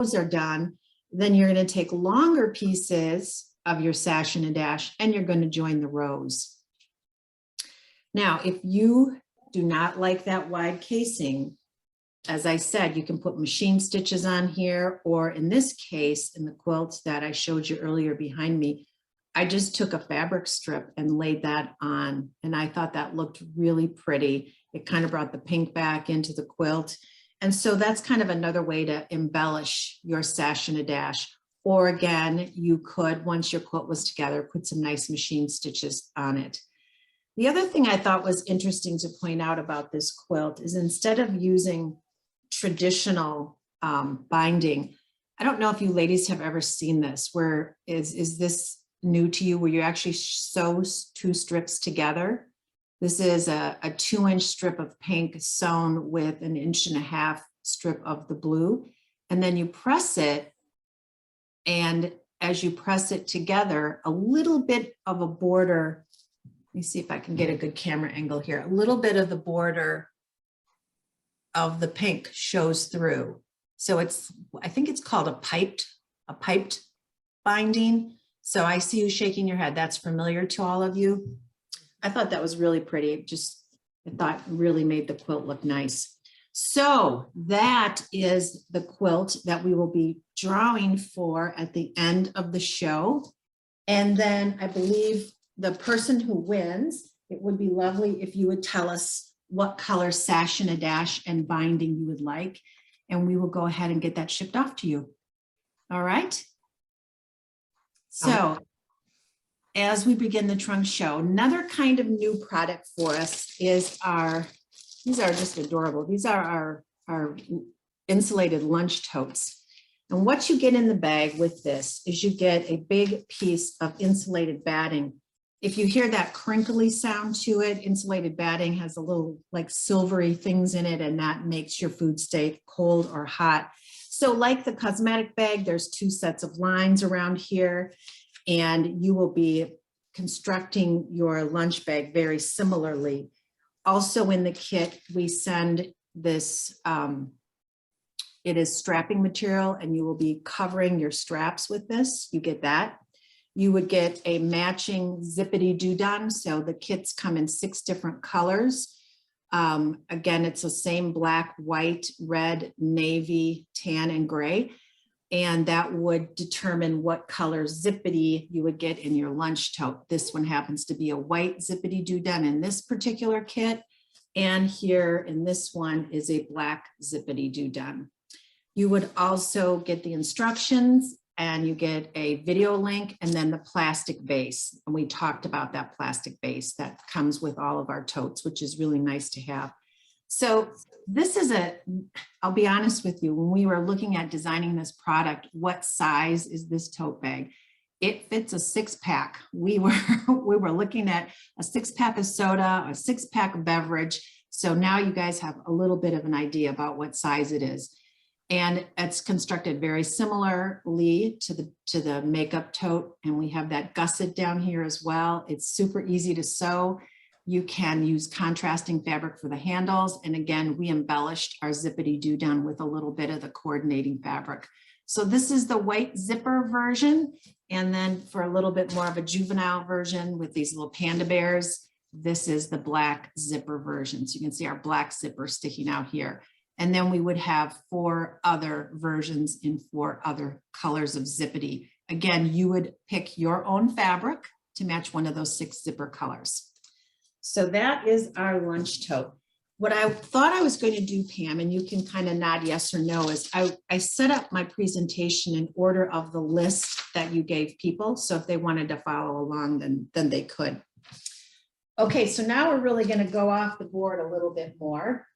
are done, then you're going to take longer pieces of your sash and a dash and you're going to join the rows. Now, if you do not like that wide casing, as I said, you can put machine stitches on here, or in this case, in the quilts that I showed you earlier behind me, I just took a fabric strip and laid that on, and I thought that looked really pretty. It kind of brought the pink back into the quilt. And so that's kind of another way to embellish your sash and a dash. Or again, you could, once your quilt was together, put some nice machine stitches on it. The other thing I thought was interesting to point out about this quilt is instead of using traditional binding, I don't know if you ladies have ever seen this, where is this new to you, where you actually sew two strips together. This is a 2-inch strip of pink sewn with an 1.5 inch strip of the blue, and then you press it, and as you press it together, a little bit of a border, let me see if I can get a good camera angle here, a little bit of the border of the pink shows through. So it's, I think it's called a piped binding. So I see you shaking your head. That's familiar to all of you. I thought that was really pretty. I thought really made the quilt look nice. So that is the quilt that we will be drawing for at the end of the show. And then I believe the person who wins, it would be lovely if you would tell us what color sash and a dash and binding you would like, and we will go ahead and get that shipped off to you. All right. So as we begin the trunk show, another kind of new product for us is these are just adorable. These are our insulated lunch totes. And what you get in the bag with this is you get a big piece of insulated batting. If you hear that crinkly sound to it, insulated batting has a little like silvery things in it, and that makes your food stay cold or hot. So like the cosmetic bag, there's 2 sets of lines around here, and you will be constructing your lunch bag very similarly. Also in the kit, we send this, it is strapping material, and you will be covering your straps with this. You get that. You would get a matching zippity doo-dah. So the kits come in 6 different colors. Again, it's the same black, white, red, navy, tan, and gray. And that would determine what color zippity you would get in your lunch tote. This one happens to be a white zippity doo-dah in this particular kit. And here in this one is a black zippity doo-dah. You would also get the instructions, and you get a video link, and then the plastic base. And we talked about that plastic base that comes with all of our totes, which is really nice to have. So this is I'll be honest with you, when we were looking at designing this product, what size is this tote bag? It fits a 6-pack. We were looking at a 6-pack of soda, a 6-pack of beverage. So now you guys have a little bit of an idea about what size it is. And it's constructed very similarly to the makeup tote. And we have that gusset down here as well. It's super easy to sew. You can use contrasting fabric for the handles. And again, we embellished our zippity doo-dah with a little bit of the coordinating fabric. So this is the white zipper version. And then for a little bit more of a juvenile version with these little panda bears, this is the black zipper version. So you can see our black zipper sticking out here. And then we would have 4 other versions in 4 other colors of zippity. Again, you would pick your own fabric to match one of those 6 zipper colors. So that is our lunch tote. What I thought I was going to do, Pam, and you can kind of nod yes or no, is I set up my presentation in order of the list that you gave people. So if they wanted to follow along, then they could. Okay, so now we're really going to go off the board a little bit more.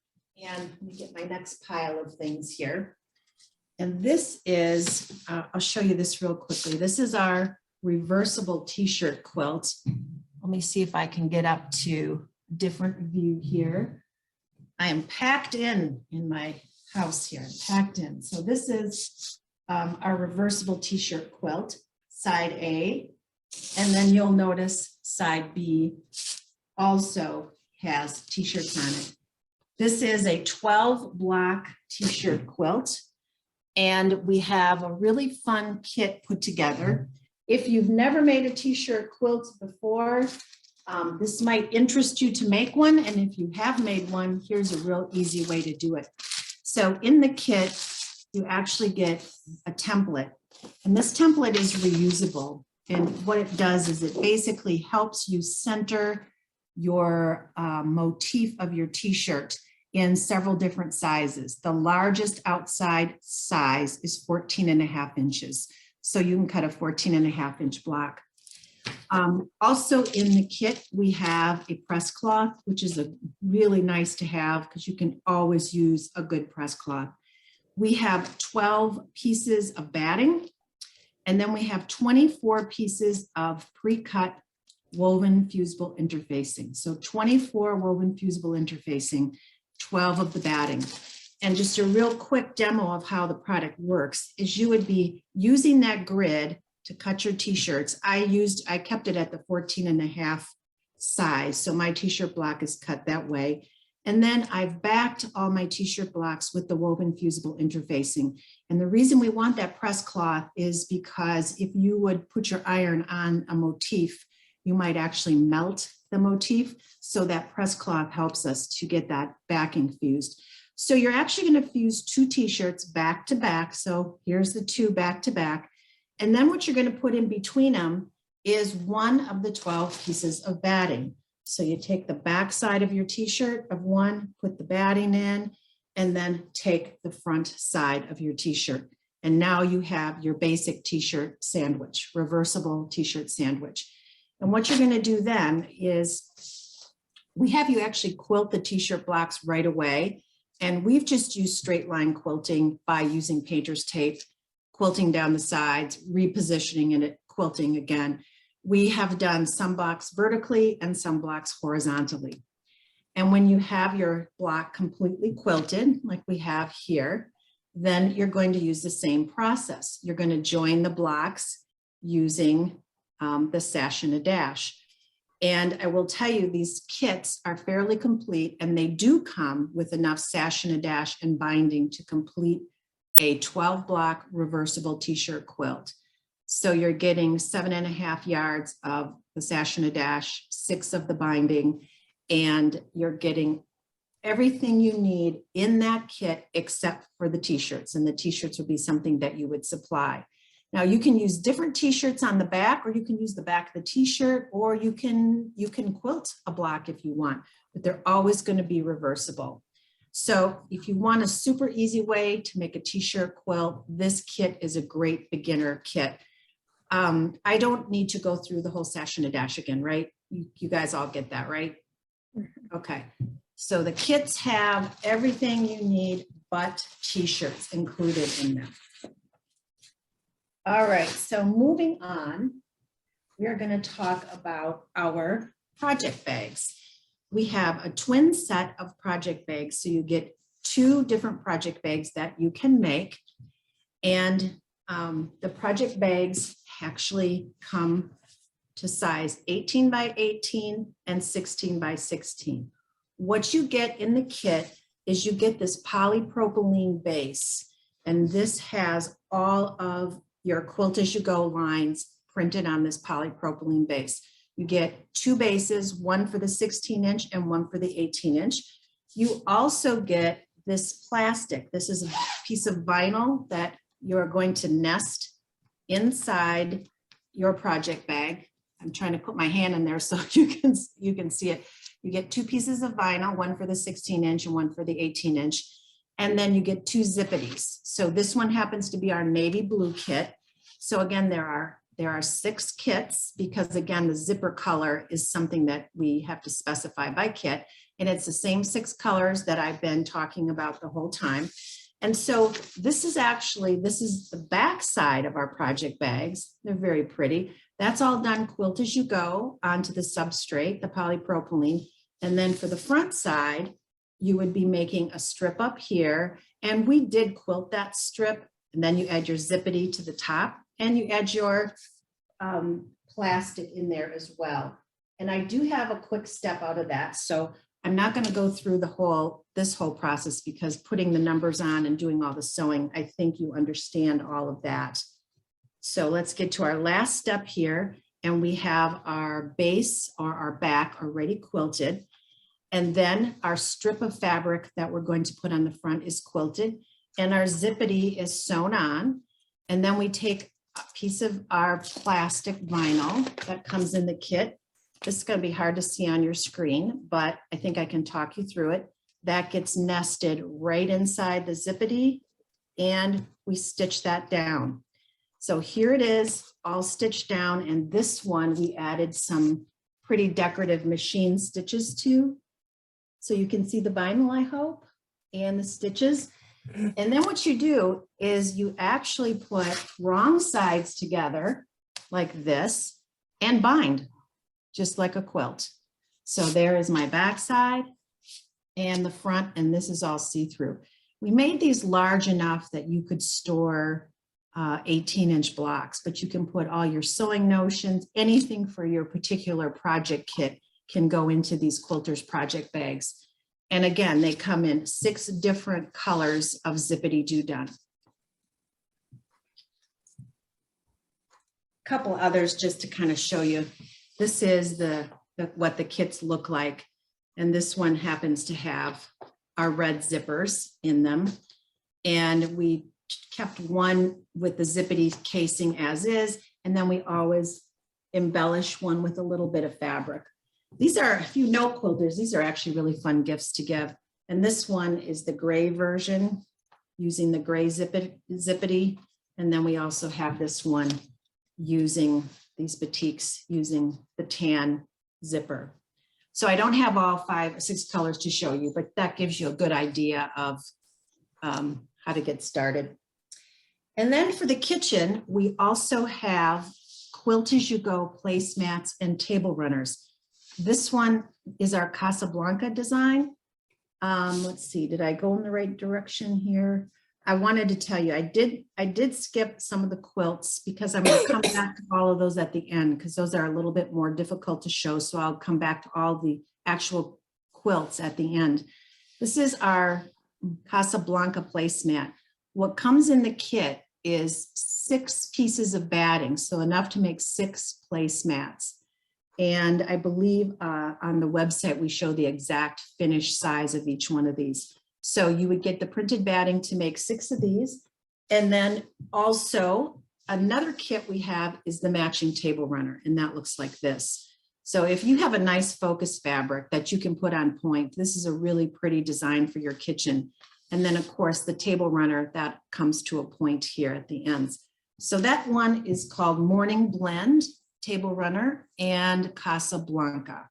And let me get my next pile of things here. And this is, I'll show you this real quickly. This is our reversible t-shirt quilt. Let me see if I can get up to a different view here. I am packed in my house here, packed in. So this is our reversible t-shirt quilt, side A. And then you'll notice side B also has t-shirts on it. This is a 12 block t-shirt quilt. And we have a really fun kit put together. If you've never made a t-shirt quilt before, this might interest you to make one. And if you have made one, here's a real easy way to do it. So in the kit, you actually get a template. And this template is reusable. And what it does is it basically helps you center your motif of your t-shirt in several different sizes. The largest outside size is 14.5 inches. So you can cut a 14.5 inch block. Also in the kit, we have a press cloth, which is a really nice to have because you can always use a good press cloth. We have 12 pieces of batting, and then we have 24 pieces of pre-cut woven fusible interfacing. So 24 woven fusible interfacing, 12 of the batting. And just a real quick demo of how the product works is you would be using that grid to cut your t-shirts. I kept it at the 14.5 size. So my t-shirt block is cut that way. And then I've backed all my t-shirt blocks with the woven fusible interfacing. And the reason we want that press cloth is because if you would put your iron on a motif, you might actually melt the motif. So that press cloth helps us to get that backing fused. So you're actually going to fuse 2 t-shirts back to back. So here's the 2 back to back. And then what you're going to put in between them is one of the 12 pieces of batting. So you take the back side of your t-shirt of one, put the batting in, and then take the front side of your t-shirt. And now you have your basic t-shirt sandwich, reversible t-shirt sandwich. And what you're going to do then is we have you actually quilt the t-shirt blocks right away. And we've just used straight line quilting by using painter's tape, quilting down the sides, repositioning it, quilting again. We have done some blocks vertically and some blocks horizontally. And when you have your block completely quilted, like we have here, then you're going to use the same process. You're going to join the blocks using the sash and a dash. And I will tell you, these kits are fairly complete, and they do come with enough sash and a dash and binding to complete a 12 block reversible t-shirt quilt. So you're getting 7.5 yards of the sash and a dash, 6 of the binding, and you're getting everything you need in that kit except for the t-shirts. And the t-shirts would be something that you would supply. Now you can use different t-shirts on the back, or you can use the back of the t-shirt, or you can quilt a block if you want, but they're always going to be reversible. So if you want a super easy way to make a t-shirt quilt, this kit is a great beginner kit. I don't need to go through the whole sash and a dash again, right? You guys all get that, right? Okay. So the kits have everything you need but t-shirts included in them. All right, so moving on, we are going to talk about our project bags. We have a twin set of project bags, so you get 2 different project bags that you can make. And the project bags actually come to size 18 by 18 and 16 by 16. What you get in the kit is you get this polypropylene base, and this has all of your Quilt As You Go lines printed on this polypropylene base. You get 2 bases, one for the 16-inch and one for the 18-inch. You also get this plastic. This is a piece of vinyl that you're going to nest inside your project bag. I'm trying to put my hand in there so you can see it. You get 2 pieces of vinyl, one for the 16-inch and one for the 18-inch. And then you get 2 zippities. So this one happens to be our navy blue kit. So again, there are 6 kits because again, the zipper color is something that we have to specify by kit. And it's the same 6 colors that I've been talking about the whole time. And so this is the back side of our project bags. They're very pretty. That's all done quilt as you go onto the substrate, the polypropylene. And then for the front side, you would be making a strip up here. And we did quilt that strip. And then you add your zippity to the top and you add your plastic in there as well. And I do have a quick step out of that. So I'm not going to go through this whole process because putting the numbers on and doing all the sewing, I think you understand all of that. So let's get to our last step here. And we have our base or our back already quilted. And then our strip of fabric that we're going to put on the front is quilted. And our zippity is sewn on. And then we take a piece of our plastic vinyl that comes in the kit. This is going to be hard to see on your screen, but I think I can talk you through it. That gets nested right inside the zippity, and we stitch that down. So here it is, all stitched down, and this one we added some pretty decorative machine stitches to. So you can see the vinyl, I hope, and the stitches. And then what you do is you actually put wrong sides together like this and bind, just like a quilt. So there is my back side and the front, and this is all see-through. We made these large enough that you could store 18-inch blocks, but you can put all your sewing notions, anything for your particular project kit can go into these Quilters project bags. And again, they come in 6 different colors of zippity do done. A couple others just to kind of show you. This is what the kits look like. And this one happens to have our red zippers in them. And we kept one with the zippity casing as is. And then we always embellish one with a little bit of fabric. These are, if you know quilters, these are actually really fun gifts to give. And this one is the gray version using the gray zippity. And then we also have this one using these batiks using the tan zipper. So I don't have all 5 or 6 colors to show you, but that gives you a good idea of how to get started. And then for the kitchen, we also have Quilt As You Go placemats and table runners. This one is our Casablanca design. Let's see, did I go in the right direction here? I wanted to tell you, I did skip some of the quilts because I'm going to come back to all of those at the end because those are a little bit more difficult to show. So I'll come back to all the actual quilts at the end. This is our Casablanca placemat. What comes in the kit is 6 pieces of batting, so enough to make 6 placemats. And I believe on the website, we show the exact finished size of each one of these. So you would get the printed batting to make 6 of these. And then also another kit we have is the matching table runner, and that looks like this. So if you have a nice focus fabric that you can put on point, this is a really pretty design for your kitchen. And then of course the table runner that comes to a point here at the ends. So that one is called Morning Blend, Table Runner, and Casablanca.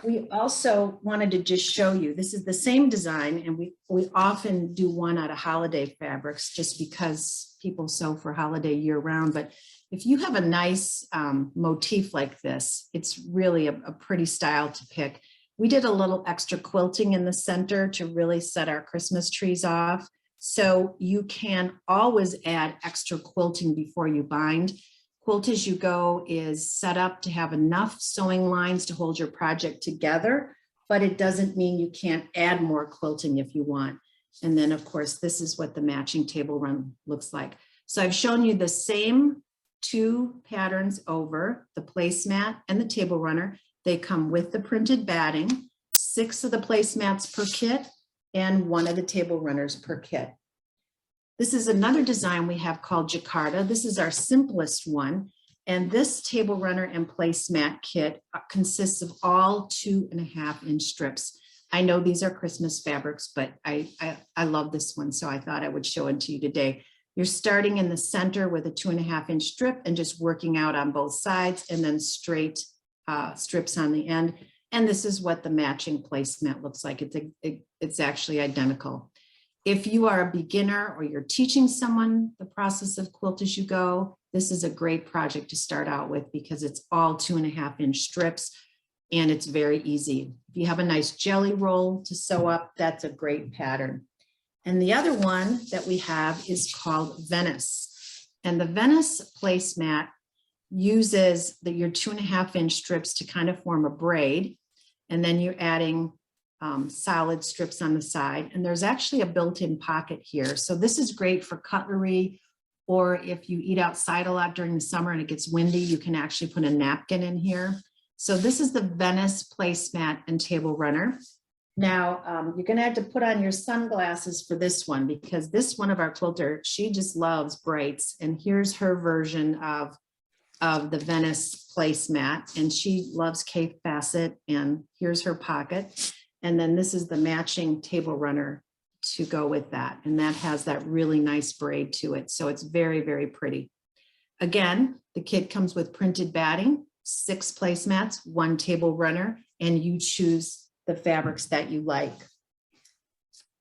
We also wanted to just show you, this is the same design, and we often do one out of holiday fabrics just because people sew for holiday year round. But if you have a nice motif like this, it's really a pretty style to pick. We did a little extra quilting in the center to really set our Christmas trees off. So you can always add extra quilting before you bind. Quilt As You Go is set up to have enough sewing lines to hold your project together, but it doesn't mean you can't add more quilting if you want. And then of course, this is what the matching table run looks like. So I've shown you the same 2 patterns over, the placemat and the table runner. They come with the printed batting, 6 of the placemats per kit, and 1 of the table runners per kit. This is another design we have called Jacquarda. This is our simplest one. And this table runner and placemat kit consists of all 2.5-inch strips. I know these are Christmas fabrics, but I love this one, so I thought I would show it to you today. You're starting in the center with a 2.5-inch strip and just working out on both sides, and then straight strips on the end. And this is what the matching placemat looks like. It's actually identical. If you are a beginner or you're teaching someone the process of Quilt As You Go, this is a great project to start out with because it's all 2.5-inch strips and it's very easy. If you have a nice jelly roll to sew up, that's a great pattern. And the other one that we have is called Venice. And the Venice placemat uses your 2.5-inch strips to kind of form a braid. And then you're adding solid strips on the side. And there's actually a built-in pocket here. So this is great for cutlery, or if you eat outside a lot during the summer and it gets windy, you can actually put a napkin in here. So this is the Venice placemat and table runner. Now, you're going to have to put on your sunglasses for this one, because this one of our quilter, she just loves brights. And here's her version of the Venice placemat, and she loves Cape Facet, and here's her pocket. And then this is the matching table runner to go with that. And that has that really nice braid to it. So it's very, very pretty. Again, the kit comes with printed batting, 6 placemats, 1 table runner, and you choose the fabrics that you like.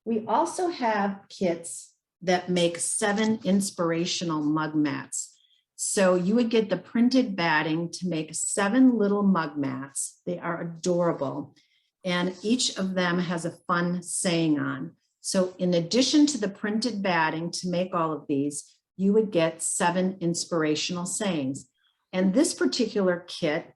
We also have kits that make 7 inspirational mug mats. So you would get the printed batting to make 7 little mug mats. They are adorable. And each of them has a fun saying on. So in addition to the printed batting to make all of these, you would get 7 inspirational sayings. And this particular kit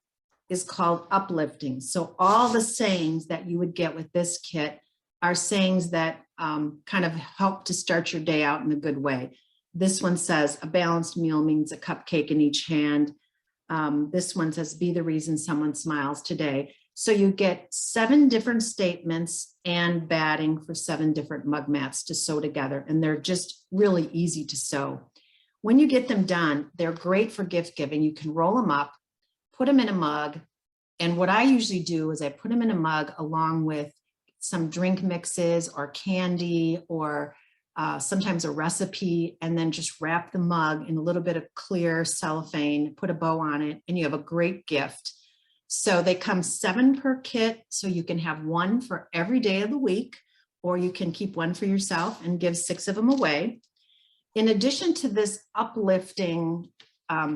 is called Uplifting. So all the sayings that you would get with this kit are sayings that kind of help to start your day out in a good way. This one says, a balanced meal means a cupcake in each hand. This one says, be the reason someone smiles today. So you get 7 different statements and batting for 7 different mug mats to sew together. And they're just really easy to sew. When you get them done, they're great for gift giving. You can roll them up, put them in a mug. And what I usually do is I put them in a mug along with some drink mixes or candy or sometimes a recipe, and then just wrap the mug in a little bit of clear cellophane, put a bow on it, and you have a great gift. So they come 7 per kit, so you can have 1 for every day of the week, or you can keep 1 for yourself and give 6 of them away. In addition to this uplifting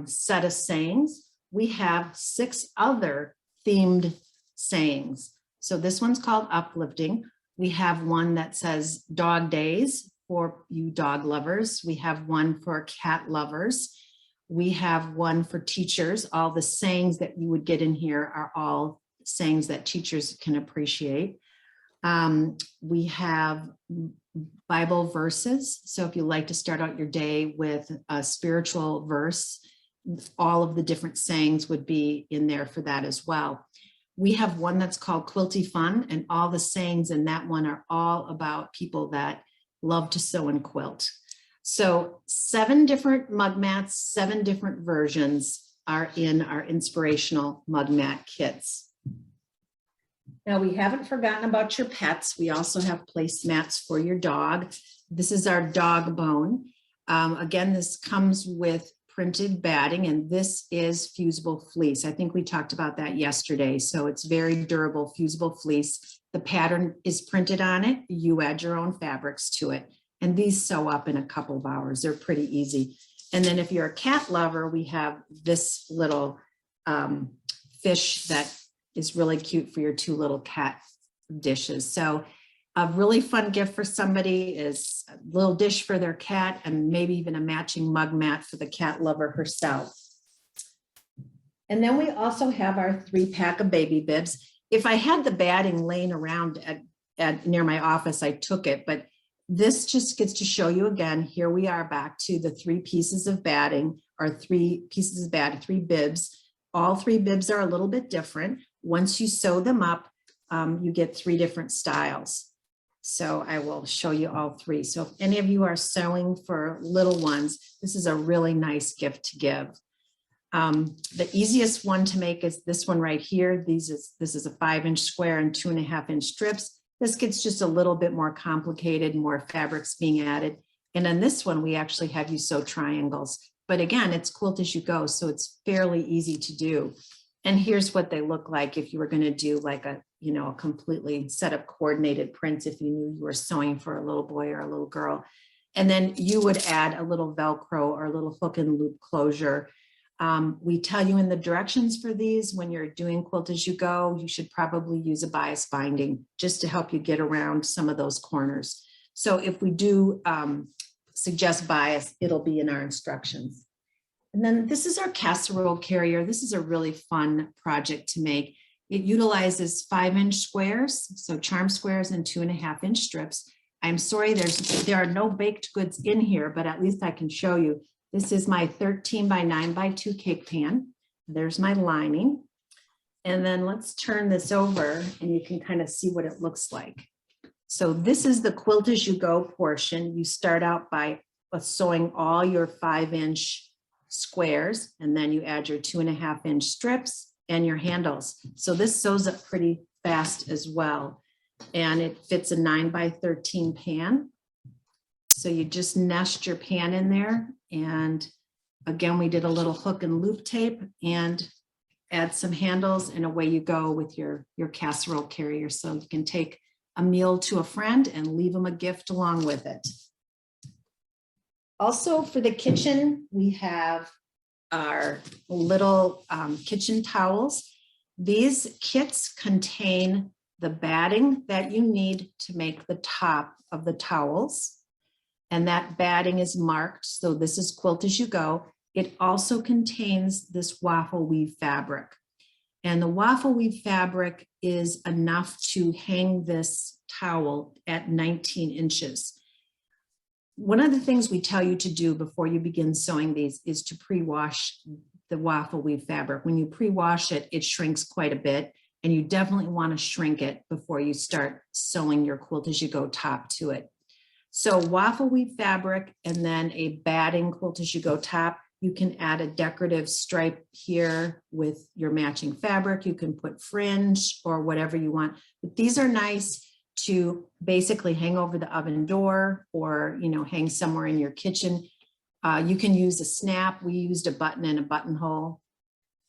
set of sayings, we have 6 other themed sayings. So this one's called Uplifting. We have one that says Dog Days for you dog lovers. We have one for cat lovers. We have one for teachers. All the sayings that you would get in here are all sayings that teachers can appreciate. We have Bible verses. So if you like to start out your day with a spiritual verse, all of the different sayings would be in there for that as well. We have one that's called Quilty Fun, and all the sayings in that one are all about people that love to sew and quilt. So 7 different mug mats, 7 different versions are in our inspirational mug mat kits. Now, we haven't forgotten about your pets. We also have placemats for your dog. This is our dog bone. Again, this comes with printed batting, and this is fusible fleece. I think we talked about that yesterday. So it's very durable, fusible fleece. The pattern is printed on it. You add your own fabrics to it. And these sew up in a couple of hours. They're pretty easy. And then if you're a cat lover, we have this little fish that is really cute for your 2 little cat dishes. So a really fun gift for somebody is a little dish for their cat, and maybe even a matching mug mat for the cat lover herself. And then we also have our 3-pack of baby bibs. If I had the batting laying around at near my office, I took it, but this just gets to show you again, here we are back to the 3 pieces of batting, or 3 pieces of batting, 3 bibs. All 3 bibs are a little bit different. Once you sew them up, you get 3 different styles. So I will show you all 3. So if any of you are sewing for little ones, this is a really nice gift to give. The easiest one to make is this one right here. This is a 5-inch square and 2.5-inch strips. This gets just a little bit more complicated, more fabrics being added. And on this one, we actually have you sew triangles. But again, it's quilt as you go, so it's fairly easy to do. And here's what they look like if you were going to do like a completely set of coordinated prints, if you knew you were sewing for a little boy or a little girl. And then you would add a little Velcro or a little hook and loop closure. We tell you in the directions for these, when you're doing quilt as you go, you should probably use a bias binding just to help you get around some of those corners. So if we do suggest bias, it'll be in our instructions. And then this is our Casserole Carrier. This is a really fun project to make. It utilizes 5-inch squares, so charm squares and 2.5-inch strips. I'm sorry, there are no baked goods in here, but at least I can show you. This is my 13 by 9 by 2 cake pan. There's my lining. And then let's turn this over and you can kind of see what it looks like. So this is the quilt as you go portion. You start out by sewing all your 5-inch squares, and then you add your 2.5-inch strips and your handles. So this sews up pretty fast as well. And it fits a 9 by 13 pan. So you just nest your pan in there. And again, we did a little hook and loop tape and add some handles, and away you go with your casserole carrier. So you can take a meal to a friend and leave them a gift along with it. Also for the kitchen, we have our little kitchen towels. These kits contain the batting that you need to make the top of the towels. And that batting is marked. So this is quilt as you go. It also contains this waffle weave fabric. And the waffle weave fabric is enough to hang this towel at 19 inches. One of the things we tell you to do before you begin sewing these is to pre-wash the waffle weave fabric. When you pre-wash it, it shrinks quite a bit, and you definitely want to shrink it before you start sewing your quilt as you go top to it. So waffle weave fabric and then a batting quilt as you go top. You can add a decorative stripe here with your matching fabric. You can put fringe or whatever you want, but these are nice to basically hang over the oven door or, you know, hang somewhere in your kitchen. You can use a snap. We used a button and a buttonhole.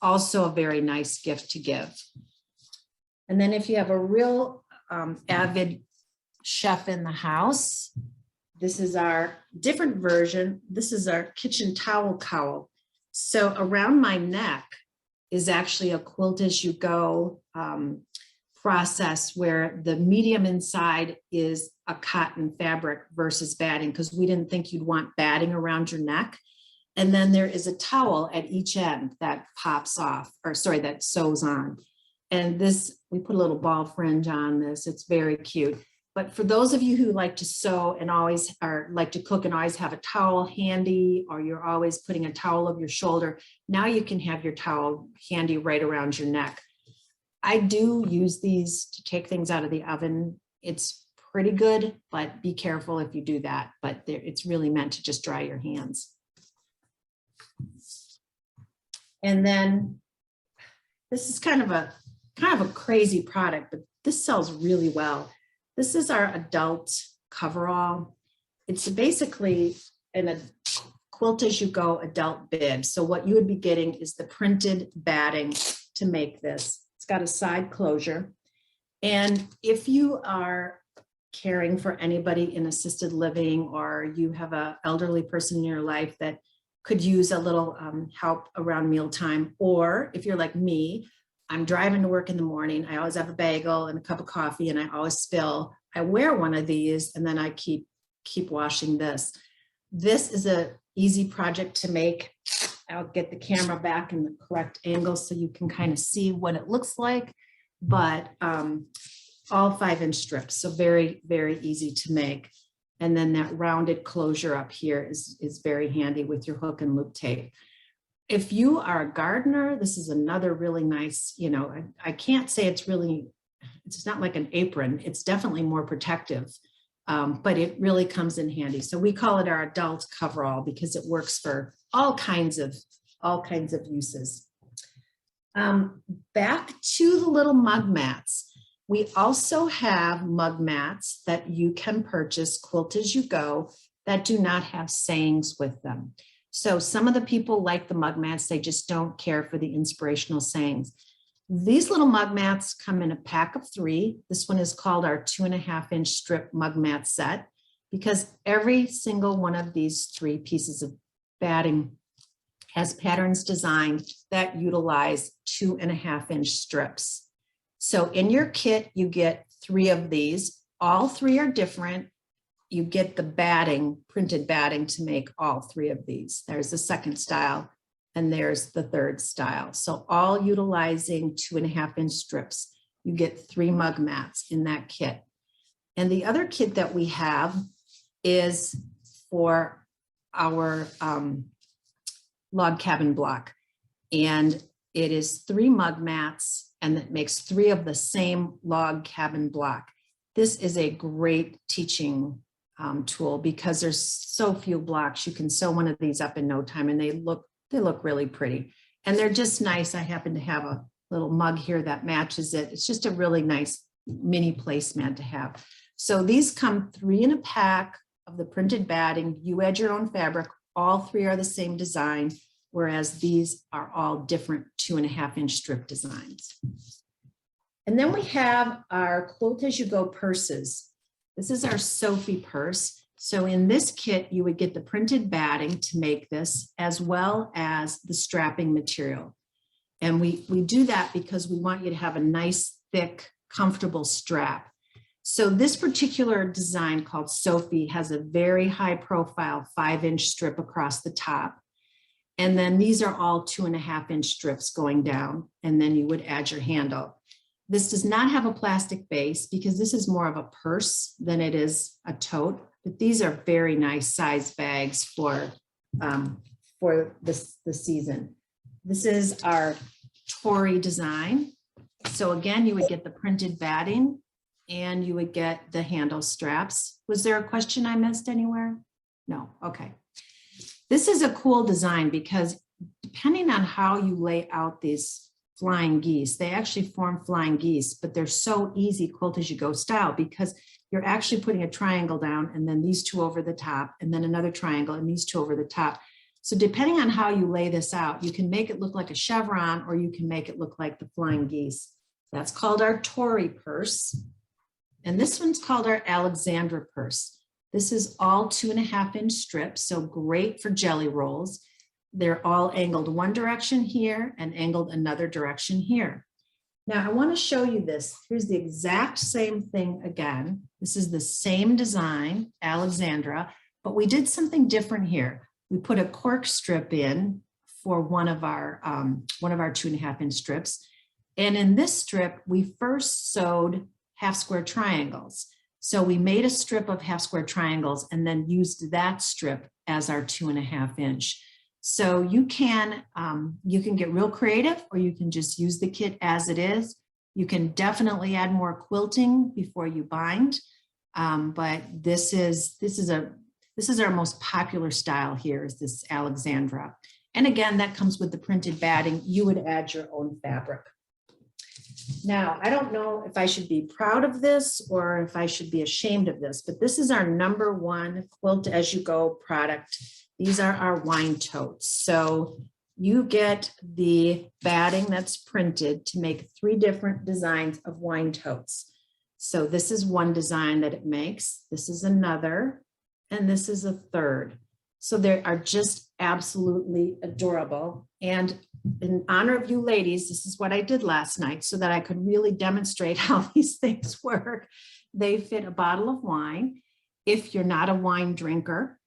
Also a very nice gift to give. And then if you have a real avid chef in the house, this is our different version. This is our kitchen towel cowl. So around my neck is actually a quilt as you go process where the medium inside is a cotton fabric versus batting, because we didn't think you'd want batting around your neck. And then there is a towel at each end that pops off, or sorry, that sews on. And this, we put a little ball fringe on this. It's very cute. But for those of you who like to sew and always are like to cook and always have a towel handy, or you're always putting a towel over your shoulder, now you can have your towel handy right around your neck. I do use these to take things out of the oven. It's pretty good, but be careful if you do that. But it's really meant to just dry your hands. And then this is kind of a crazy product, but this sells really well. This is our adult coverall. It's basically a quilt as you go adult bib. So what you would be getting is the printed batting to make this. It's got a side closure. And if you are caring for anybody in assisted living, or you have an elderly person in your life that could use a little help around mealtime, or if you're like me, I'm driving to work in the morning. I always have a bagel and a cup of coffee, and I always spill. I wear one of these, and then I keep washing this. This is an easy project to make. I'll get the camera back in the correct angle so you can kind of see what it looks like. But all 5-inch strips, so very, very easy to make. And then that rounded closure up here is very handy with your hook and loop tape. If you are a gardener, this is another really nice, you know, I can't say it's not like an apron. It's definitely more protective, but it really comes in handy. So we call it our adult coverall because it works for all kinds of uses. Back to the little mug mats. We also have mug mats that you can purchase quilt as you go that do not have sayings with them. So some of the people like the mug mats, they just don't care for the inspirational sayings. These little mug mats come in a pack of 3. This one is called our 2.5-inch strip mug mat set, because every single one of these 3 pieces of batting has patterns designed that utilize 2.5-inch strips. So in your kit, you get 3 of these. All 3 are different. You get the batting, printed batting to make all 3 of these. There's the second style. and there's the third style. So all utilizing 2.5-inch strips. You get 3 mug mats in that kit. And the other kit that we have is for our log cabin block. And it is 3 mug mats, and it makes 3 of the same log cabin block. This is a great teaching tool because there's so few blocks. You can sew one of these up in no time, and they look really pretty. And they're just nice. I happen to have a little mug here that matches it. It's just a really nice mini placemat to have. So these come 3 in a pack of the printed batting. You add your own fabric. All 3 are the same design, whereas these are all different 2.5-inch strip designs. And then we have our Quilt As You Go purses. This is our Sophie Purse. So in this kit, you would get the printed batting to make this, as well as the strapping material. And we do that because we want you to have a nice, thick, comfortable strap. So this particular design called Sophie has a very high profile 5-inch strip across the top. And then these are all 2.5-inch strips going down, and then you would add your handle. This does not have a plastic base because this is more of a purse than it is a tote, but these are very nice size bags for the season. This is our Tory design. So again, you would get the printed batting and you would get the handle straps. Was there a question I missed anywhere? No, okay. This is a cool design because depending on how you lay out these flying geese, they actually form flying geese, but they're so easy Quilt As You Go style because you're actually putting a triangle down and then these 2 over the top and then another triangle and these 2 over the top. So depending on how you lay this out, you can make it look like a chevron or you can make it look like the flying geese. That's called our Tory purse. And this one's called our Alexandra purse. This is all 2.5-inch strips, so great for jelly rolls. They're all angled one direction here and angled another direction here. Now I want to show you this. Here's the exact same thing again. This is the same design, Alexandra, but we did something different here. We put a cork strip in for one of our 2.5-inch strips. And in this strip, we first sewed half square triangles. So we made a strip of half square triangles and then used that strip as our 2.5-inch. So you can get real creative, or you can just use the kit as it is. You can definitely add more quilting before you bind, but this is our most popular style here, is this Alexandra. And again, that comes with the printed batting. You would add your own fabric. Now, I don't know if I should be proud of this or if I should be ashamed of this, but this is our #1 Quilt As You Go product. These are our wine totes. So you get the batting that's printed to make 3 different designs of wine totes. So this is one design that it makes. This is another, and this is a third. So they are just absolutely adorable. And in honor of you ladies, this is what I did last night so that I could really demonstrate how these things work. They fit a bottle of wine. If you're not a wine drinker,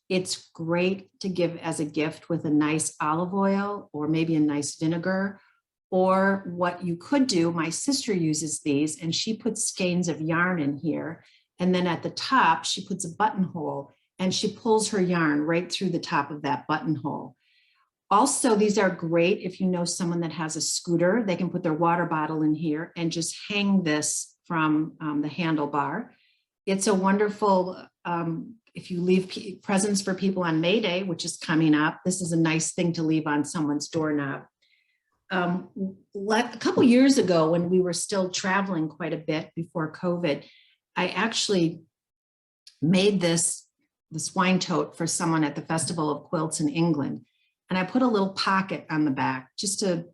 it's great to give as a gift with a nice olive oil or maybe a nice vinegar. Or what you could do, my sister uses these and she puts skeins of yarn in here. And then at the top, she puts a buttonhole and she pulls her yarn right through the top of that buttonhole. Also, these are great if you know someone that has a scooter. They can put their water bottle in here and just hang this from the handlebar. It's a wonderful, if you leave presents for people on May Day, which is coming up, this is a nice thing to leave on someone's doorknob. A couple years ago, when we were still traveling quite a bit before COVID, I actually made this wine tote for someone at the Festival of Quilts in England. And I put a little pocket on the back, just a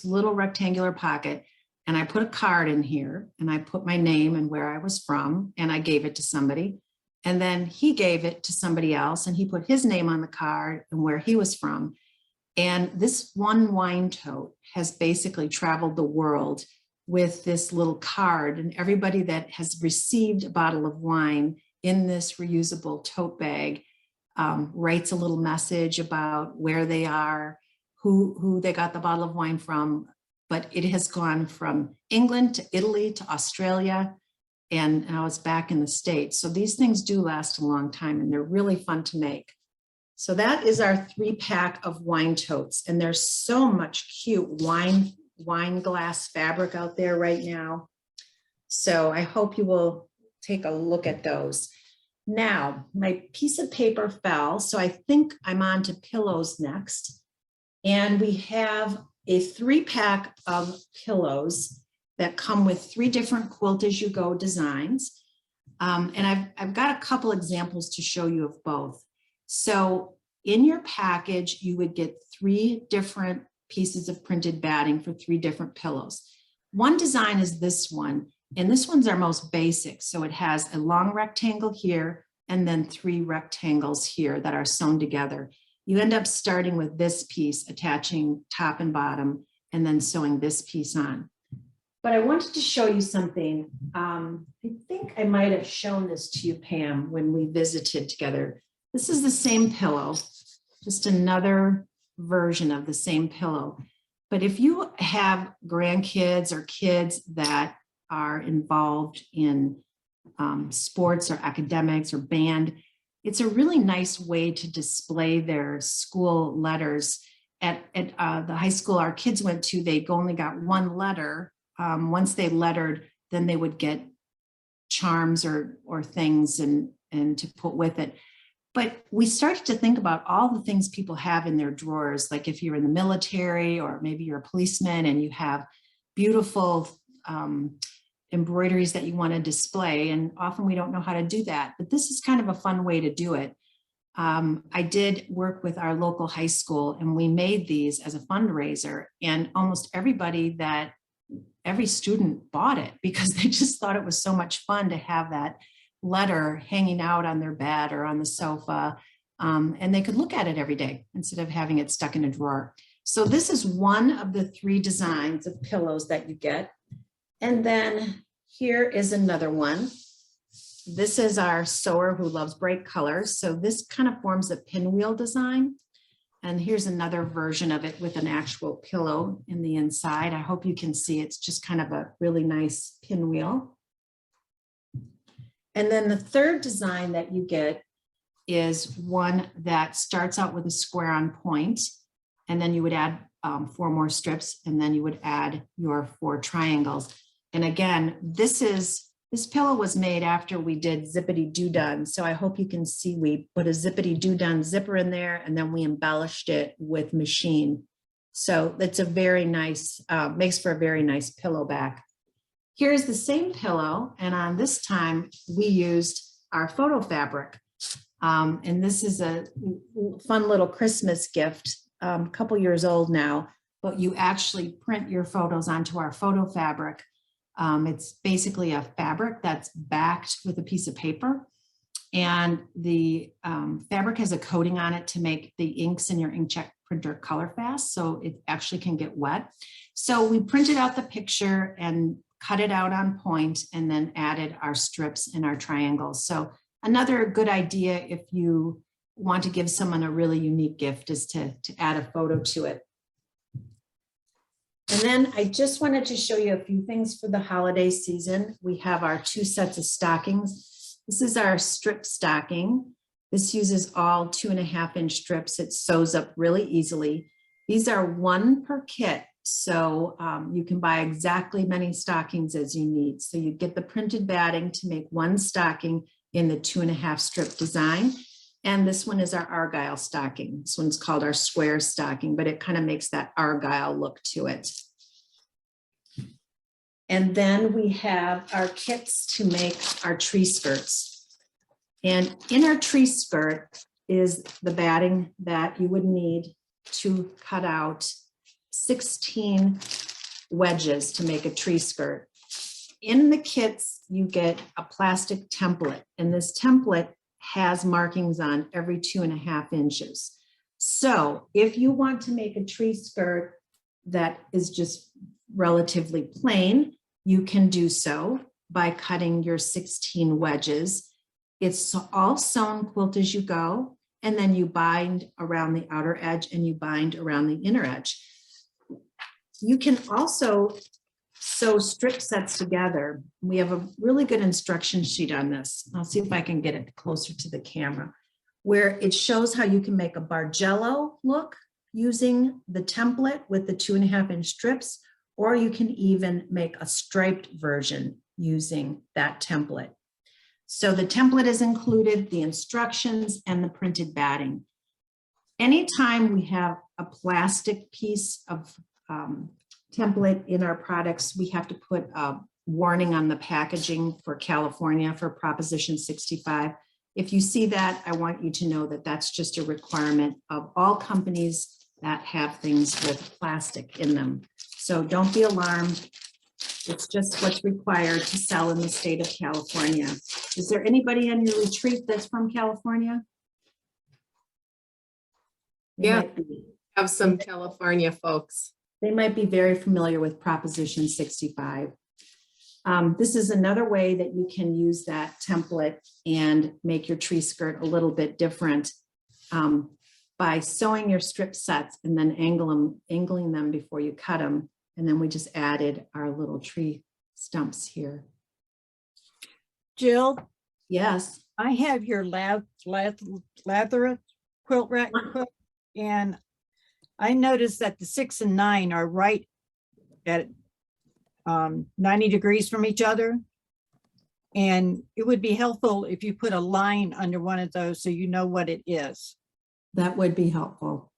little rectangular pocket. And I put a card in here and I put my name and where I was from, and I gave it to somebody. And then he gave it to somebody else and he put his name on the card and where he was from. And this one wine tote has basically traveled the world with this little card, and everybody that has received a bottle of wine in this reusable tote bag writes a little message about where they are, who they got the bottle of wine from, but it has gone from England to Italy to Australia, and now it's back in the States. So these things do last a long time, and they're really fun to make. So that is our 3-pack of wine totes, and there's so much cute wine glass fabric out there right now. So I hope you will take a look at those. Now, my piece of paper fell, so I think I'm on to pillows next. And we have a 3-pack of pillows that come with 3 different Quilt As You Go designs. And I've got a couple examples to show you of both. So in your package, you would get 3 different pieces of printed batting for 3 different pillows. One design is this one, and this one's our most basic. So it has a long rectangle here and then 3 rectangles here that are sewn together. You end up starting with this piece, attaching top and bottom, and then sewing this piece on. But I wanted to show you something. I think I might have shown this to you, Pam, when we visited together. This is the same pillow, just another version of the same pillow. But if you have grandkids or kids that are involved in sports or academics or band, it's a really nice way to display their school letters. At the high school our kids went to, they only got 1 letter. Once they lettered, then they would get charms or things and to put with it. But we started to think about all the things people have in their drawers, like if you're in the military or maybe you're a policeman and you have beautiful embroideries that you want to display. And often we don't know how to do that, but this is kind of a fun way to do it. I did work with our local high school and we made these as a fundraiser, and almost every student bought it because they just thought it was so much fun to have that letter hanging out on their bed or on the sofa, and they could look at it every day instead of having it stuck in a drawer. So this is one of the 3 designs of pillows that you get. And then here is another one. This is our sewer who loves bright colors. So this kind of forms a pinwheel design. And here's another version of it with an actual pillow in the inside. I hope you can see it's just kind of a really nice pinwheel. And then the 3rd design that you get is one that starts out with a square on point, and then you would add 4 more strips, and then you would add your 4 triangles. And again, this pillow was made after we did Zippity Doo Dun. So I hope you can see we put a Zippity Doo Dun zipper in there, and then we embellished it with machine. So it's a very nice, makes for a very nice pillow back. Here's the same pillow, and on this time we used our photo fabric. And this is a fun little Christmas gift, a couple years old now, but you actually print your photos onto our photo fabric. It's basically a fabric that's backed with a piece of paper, and the fabric has a coating on it to make the inks in your inkjet printer color fast, so it actually can get wet. So we printed out the picture and cut it out on point, and then added our strips and our triangles. So another good idea if you want to give someone a really unique gift is to add a photo to it. And then I just wanted to show you a few things for the holiday season. We have our 2 sets of stockings. This is our strip stocking. This uses all 2.5-inch strips. It sews up really easily. These are 1 per kit. So you can buy exactly many stockings as you need. So you get the printed batting to make 1 stocking in the 2.5 strip design. And this one is our argyle stocking. This one's called our square stocking, but it kind of makes that argyle look to it. And then we have our kits to make our tree skirts. And in our tree skirt is the batting that you would need to cut out 16 wedges to make a tree skirt. In the kits, you get a plastic template, and this template has markings on every 2.5 inches. So if you want to make a tree skirt that is just relatively plain, you can do so by cutting your 16 wedges. It's all sewn Quilt As You Go. and then you bind around the outer edge and you bind around the inner edge. You can also sew strip sets together. We have a really good instruction sheet on this. I'll see if I can get it closer to the camera, where it shows how you can make a Bargello look using the template with the 2.5-inch strips, or you can even make a striped version using that template. So the template is included, the instructions, and the printed batting. Anytime we have a plastic piece of template in our products, we have to put a warning on the packaging for California for Proposition 65. If you see that, I want you to know that that's just a requirement of all companies that have things with plastic in them. So don't be alarmed. It's just what's required to sell in the state of California. Is there anybody on your retreat that's from California? Yeah, have some California folks. They might be very familiar with Proposition 65. This is another way that you can use that template and make your tree skirt a little bit different by sewing your strip sets and then angling them before you cut them. And then we just added our little tree stumps here. Jill, Yes. I have your lather quilt rack quilt, and I noticed that the 6 and 9 are right at 90 degrees from each other. And it would be helpful if you put a line under one of those so you know what it is. That would be helpful.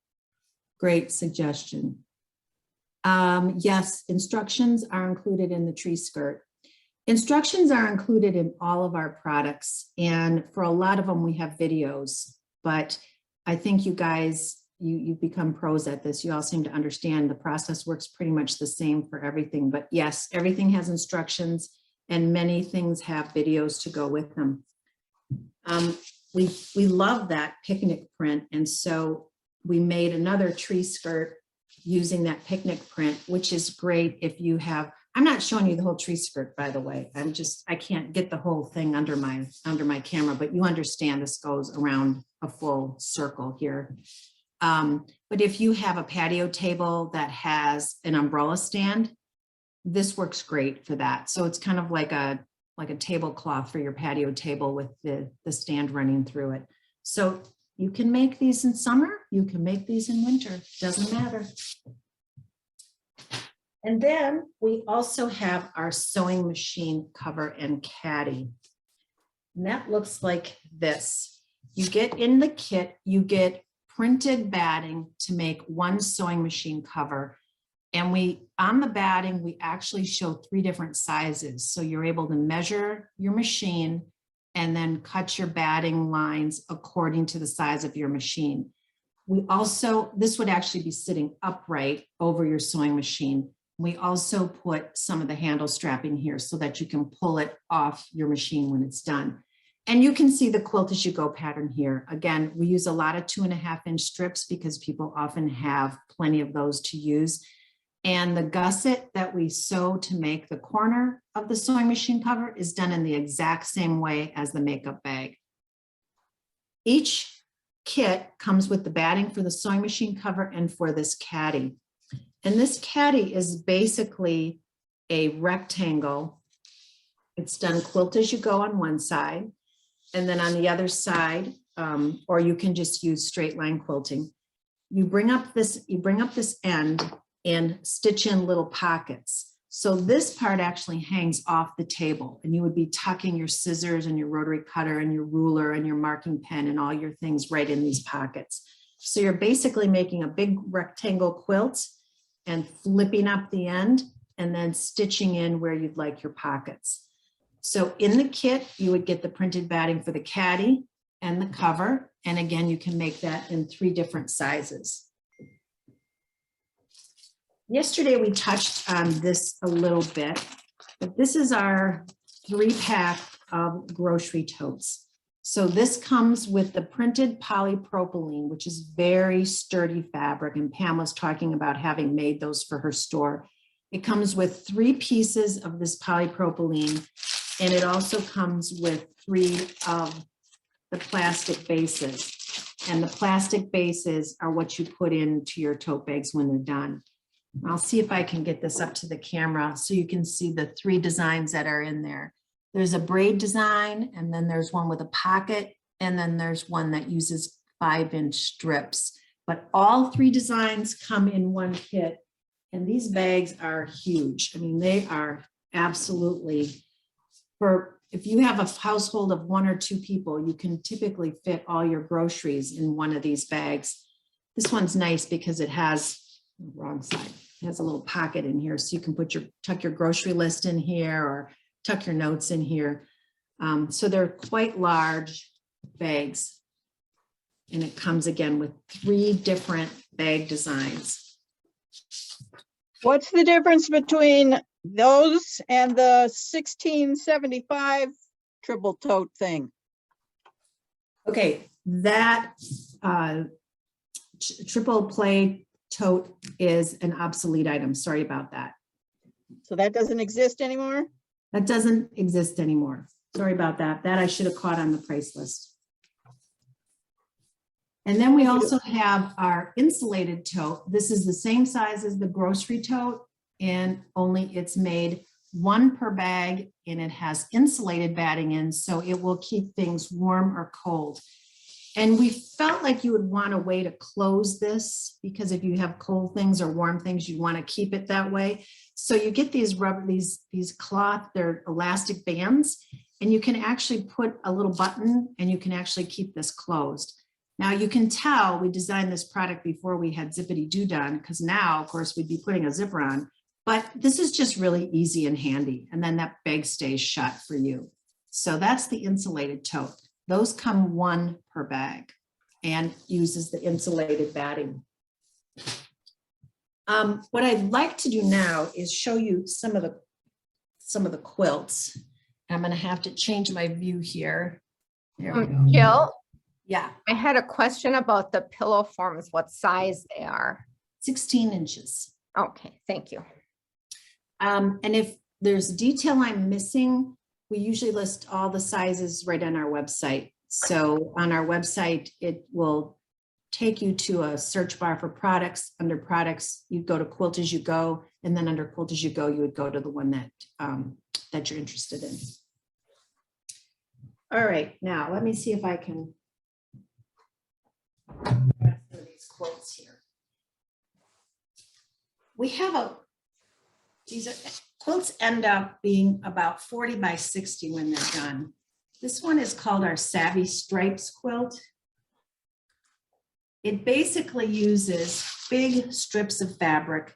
Great suggestion. Yes, instructions are included in the tree skirt. Instructions are included in all of our products, and for a lot of them we have videos, but I think you guys, you've become pros at this. You all seem to understand the process works pretty much the same for everything, but yes, everything has instructions and many things have videos to go with them. We love that picnic print, and so we made another tree skirt using that picnic print, which is great if you have, I'm not showing you the whole tree skirt, by the way. I can't get the whole thing under my camera, but you understand this goes around a full circle here. But if you have a patio table that has an umbrella stand, this works great for that. So it's kind of like a tablecloth for your patio table with the stand running through it. So you can make these in summer, you can make these in winter, doesn't matter. And then we also have our sewing machine cover and caddy. And that looks like this. You get in the kit, you get printed batting to make one sewing machine cover. And on the batting, we actually show 3 different sizes. So you're able to measure your machine and then cut your batting lines according to the size of your machine. This would actually be sitting upright over your sewing machine. We also put some of the handle strapping here so that you can pull it off your machine when it's done. And you can see the quilt as you go pattern here. Again, we use a lot of 2.5-inch strips because people often have plenty of those to use. And the gusset that we sew to make the corner of the sewing machine cover is done in the exact same way as the makeup bag. Each kit comes with the batting for the sewing machine cover and for this caddy. And this caddy is basically a rectangle. It's done quilt as you go on one side, and then on the other side, or you can just use straight line quilting. You bring up this end and stitch in little pockets. So this part actually hangs off the table, and you would be tucking your scissors and your rotary cutter and your ruler and your marking pen and all your things right in these pockets. So you're basically making a big rectangle quilt and flipping up the end and then stitching in where you'd like your pockets. So in the kit, you would get the printed batting for the caddy and the cover. And again, you can make that in 3 different sizes. Yesterday, we touched on this a little bit, but this is our 3-pack of grocery totes. So this comes with the printed polypropylene, which is very sturdy fabric. And Pam was talking about having made those for her store. It comes with 3 pieces of this polypropylene, and it also comes with 3 of the plastic bases. And the plastic bases are what you put into your tote bags when they're done. I'll see if I can get this up to the camera so you can see the 3 designs that are in there. There's a braid design, and then there's one with a pocket, and then there's one that uses 5-inch strips. But all 3 designs come in one kit, and these bags are huge. I mean, they are absolutely, if you have a household of 1 or 2 people, you can typically fit all your groceries in one of these bags. This one's nice because it has, wrong side, it has a little pocket in here, so you can tuck your grocery list in here or tuck your notes in here. So they're quite large bags. And it comes again with 3 different bag designs. What's the difference between those and the 1675 triple tote thing? Okay, that triple play tote is an obsolete item. Sorry about that. So that doesn't exist anymore? That doesn't exist anymore. Sorry about that. That I should have caught on the price list. And then we also have our insulated tote. This is the same size as the grocery tote, and only it's made 1 per bag, and it has insulated batting in, so it will keep things warm or cold. And we felt like you would want a way to close this, because if you have cold things or warm things, you want to keep it that way. So you get these rubber, these cloth, they're elastic bands, and you can actually put a little button and you can actually keep this closed. Now you can tell we designed this product before we had zippity doo done, because now of course we'd be putting a zipper on, but this is just really easy and handy. And then that bag stays shut for you. So that's the insulated tote. Those come 1 per bag and uses the insulated batting. What I'd like to do now is show you some of the quilts. I'm going to have to change my view here. There we go. Jill, Yeah, I had a question about the pillow forms, what size they are. 16 inches. Okay, thank you. And if there's detail I'm missing, we usually list all the sizes right on our website. So on our website, it will take you to a search bar for products. Under products, you go to Quilt As You Go, and then under Quilt As You Go, you would go to the one that you're interested in. All right, now let me see if I can grab some of these quilts here. We have quilts end up being about 40 by 60 when they're done. This one is called our Savvy Stripes quilt. It basically uses big strips of fabric,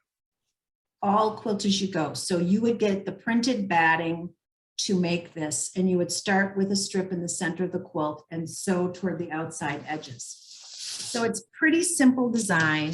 all Quilt As You Go. So you would get the printed batting to make this, and you would start with a strip in the center of the quilt and sew toward the outside edges. So it's pretty simple design.